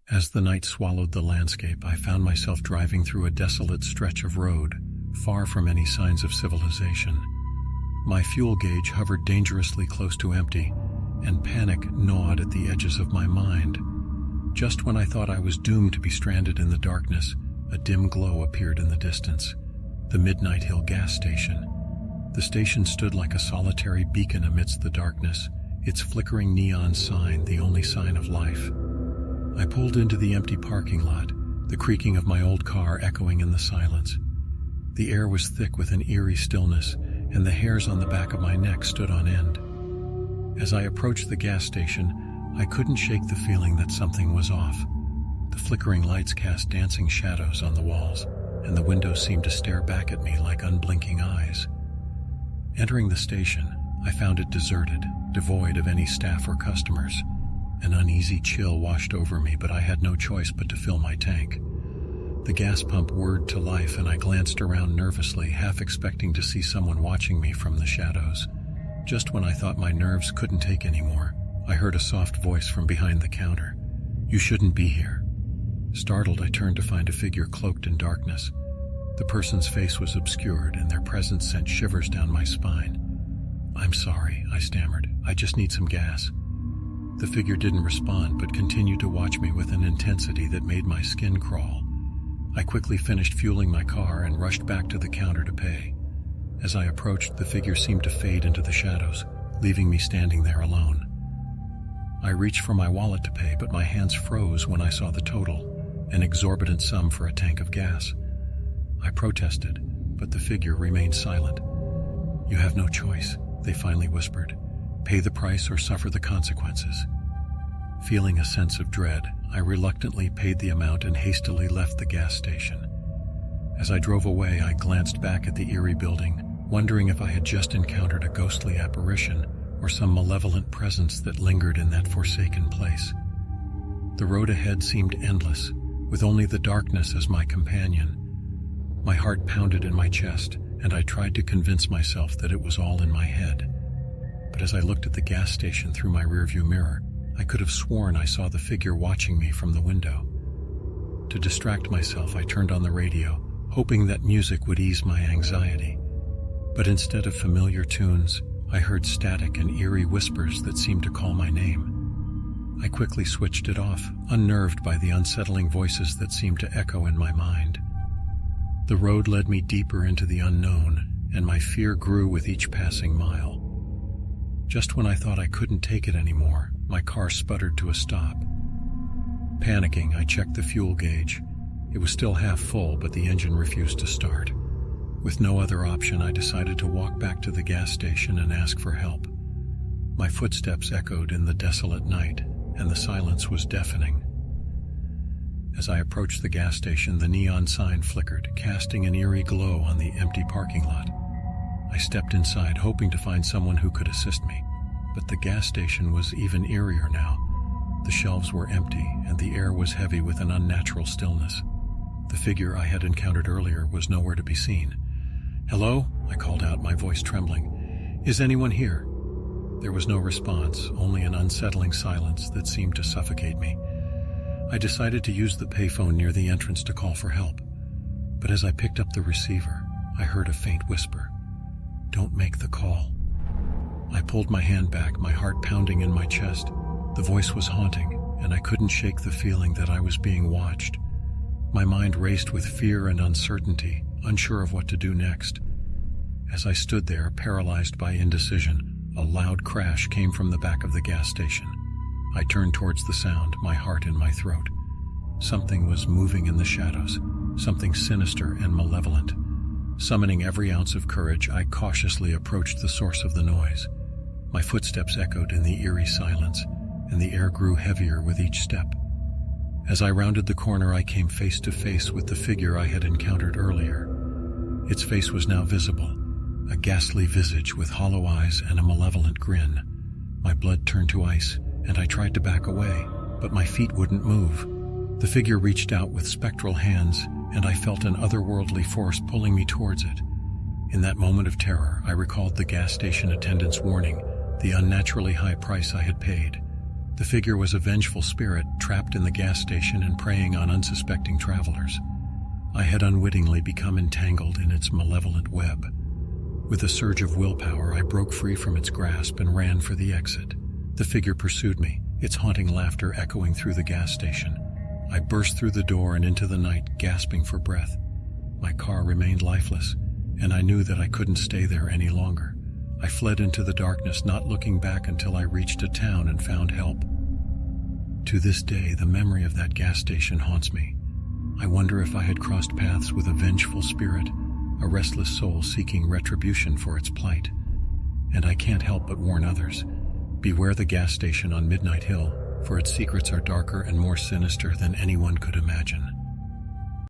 As the night swallowed the landscape, I found myself driving through a desolate stretch of road, far from any signs of civilization. My fuel gauge hovered dangerously close to empty, and panic gnawed at the edges of my mind. Just when I thought I was doomed to be stranded in the darkness, a dim glow appeared in the distance. The Midnight Hill gas station. The station stood like a solitary beacon amidst the darkness, its flickering neon sign the only sign of life. I pulled into the empty parking lot, the creaking of my old car echoing in the silence. The air was thick with an eerie stillness, and the hairs on the back of my neck stood on end. As I approached the gas station, I couldn't shake the feeling that something was off. The flickering lights cast dancing shadows on the walls, and the windows seemed to stare back at me like unblinking eyes. Entering the station, I found it deserted, devoid of any staff or customers. An uneasy chill washed over me, but I had no choice but to fill my tank. The gas pump whirred to life, and I glanced around nervously, half expecting to see someone watching me from the shadows. Just when I thought my nerves couldn't take anymore, I heard a soft voice from behind the counter. "You shouldn't be here." Startled, I turned to find a figure cloaked in darkness. The person's face was obscured, and their presence sent shivers down my spine. "I'm sorry," I stammered. "I just need some gas." The figure didn't respond, but continued to watch me with an intensity that made my skin crawl. I quickly finished fueling my car and rushed back to the counter to pay. As I approached, the figure seemed to fade into the shadows, leaving me standing there alone. I reached for my wallet to pay, but my hands froze when I saw the total, an exorbitant sum for a tank of gas. I protested, but the figure remained silent. "You have no choice," they finally whispered. "Pay the price or suffer the consequences." Feeling a sense of dread, I reluctantly paid the amount and hastily left the gas station. As I drove away, I glanced back at the eerie building, wondering if I had just encountered a ghostly apparition or some malevolent presence that lingered in that forsaken place. The road ahead seemed endless, with only the darkness as my companion. My heart pounded in my chest, and I tried to convince myself that it was all in my head. But as I looked at the gas station through my rearview mirror, I could have sworn I saw the figure watching me from the window. To distract myself, I turned on the radio, hoping that music would ease my anxiety. But instead of familiar tunes, I heard static and eerie whispers that seemed to call my name. I quickly switched it off, unnerved by the unsettling voices that seemed to echo in my mind. The road led me deeper into the unknown, and my fear grew with each passing mile. Just when I thought I couldn't take it anymore, my car sputtered to a stop. Panicking, I checked the fuel gauge. It was still half full, but the engine refused to start. With no other option, I decided to walk back to the gas station and ask for help. My footsteps echoed in the desolate night, and the silence was deafening. As I approached the gas station, the neon sign flickered, casting an eerie glow on the empty parking lot. I stepped inside, hoping to find someone who could assist me, but the gas station was even eerier now. The shelves were empty, and the air was heavy with an unnatural stillness. The figure I had encountered earlier was nowhere to be seen. "Hello?" I called out, my voice trembling. "Is anyone here?" There was no response, only an unsettling silence that seemed to suffocate me. I decided to use the payphone near the entrance to call for help. But as I picked up the receiver, I heard a faint whisper. "Don't make the call." I pulled my hand back, my heart pounding in my chest. The voice was haunting, and I couldn't shake the feeling that I was being watched. My mind raced with fear and uncertainty, unsure of what to do next. As I stood there, paralyzed by indecision, a loud crash came from the back of the gas station. I turned towards the sound, my heart in my throat. Something was moving in the shadows, something sinister and malevolent. Summoning every ounce of courage, I cautiously approached the source of the noise. My footsteps echoed in the eerie silence, and the air grew heavier with each step. As I rounded the corner, I came face to face with the figure I had encountered earlier. Its face was now visible, a ghastly visage with hollow eyes and a malevolent grin. My blood turned to ice, and I tried to back away, but my feet wouldn't move. The figure reached out with spectral hands, and I felt an otherworldly force pulling me towards it. In that moment of terror, I recalled the gas station attendant's warning, the unnaturally high price I had paid. The figure was a vengeful spirit, trapped in the gas station and preying on unsuspecting travelers. I had unwittingly become entangled in its malevolent web. With a surge of willpower, I broke free from its grasp and ran for the exit. The figure pursued me, its haunting laughter echoing through the gas station. I burst through the door and into the night, gasping for breath. My car remained lifeless, and I knew that I couldn't stay there any longer. I fled into the darkness, not looking back until I reached a town and found help. To this day, the memory of that gas station haunts me. I wonder if I had crossed paths with a vengeful spirit, a restless soul seeking retribution for its plight. And I can't help but warn others. Beware the gas station on Midnight Hill, for its secrets are darker and more sinister than anyone could imagine.